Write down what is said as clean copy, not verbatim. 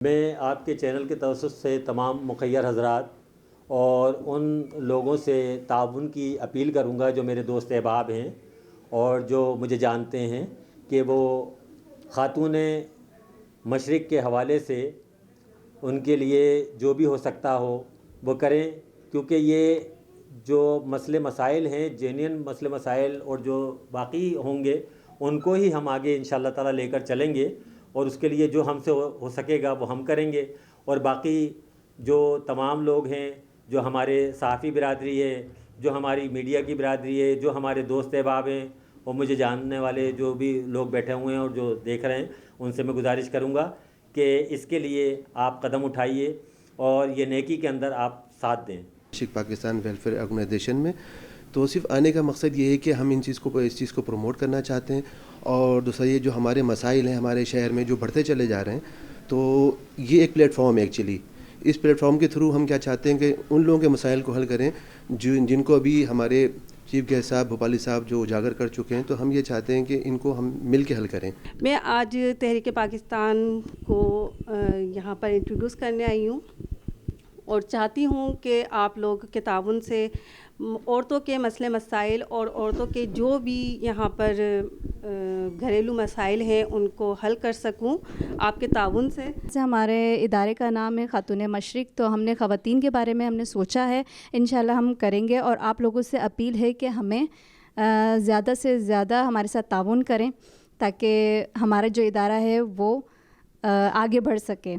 میں آپ کے چینل کے توسط سے تمام مخیر حضرات اور ان لوگوں سے تعاون کی اپیل کروں گا جو میرے دوست احباب ہیں اور جو مجھے جانتے ہیں کہ وہ خاتون مشرق کے حوالے سے ان کے لیے جو بھی ہو سکتا ہو وہ کریں، کیونکہ یہ جو مسئلے مسائل ہیں جینین مسئلے مسائل اور جو باقی ہوں گے ان کو ہی ہم آگے انشاءاللہ تعالیٰ لے کر چلیں گے، اور اس کے لیے جو ہم سے ہو سکے گا وہ ہم کریں گے۔ اور باقی جو تمام لوگ ہیں، جو ہمارے صحافی برادری ہے، جو ہماری میڈیا کی برادری ہے، جو ہمارے دوست احباب ہیں اور مجھے جاننے والے جو بھی لوگ بیٹھے ہوئے ہیں اور جو دیکھ رہے ہیں، ان سے میں گزارش کروں گا کہ اس کے لیے آپ قدم اٹھائیے اور یہ نیکی کے اندر آپ ساتھ دیں۔ پاکستان ویلفیئر آرگنائزیشن میں توصیف آنے کا مقصد یہ ہے کہ ہم اس چیز کو پروموٹ کرنا چاہتے ہیں، اور دوسرا یہ جو ہمارے مسائل ہیں ہمارے شہر میں جو بڑھتے چلے جا رہے ہیں، تو یہ ایک پلیٹ فارم ہے ایکچولی۔ اس پلیٹ فارم کے تھرو ہم کیا چاہتے ہیں کہ ان لوگوں کے مسائل کو حل کریں جن کو ابھی ہمارے چیف گیسٹ صاحب بھوپالی صاحب جو اجاگر کر چکے ہیں، تو ہم یہ چاہتے ہیں کہ ان کو ہم مل کے حل کریں۔ میں آج تحریک پاکستان کو یہاں پر انٹروڈیوس کرنے آئی ہوں اور چاہتی ہوں کہ آپ لوگ کے تعاون سے عورتوں کے مسئلے مسائل اور عورتوں کے جو بھی یہاں پر گھریلو مسائل ہیں ان کو حل کر سکوں آپ کے تعاون سے۔ ہمارے ادارے کا نام ہے خاتون مشرق، تو ہم نے خواتین کے بارے میں ہم نے سوچا ہے، انشاءاللہ ہم کریں گے، اور آپ لوگوں سے اپیل ہے کہ ہمیں زیادہ سے زیادہ ہمارے ساتھ تعاون کریں تاکہ ہمارا جو ادارہ ہے وہ آگے بڑھ سکے۔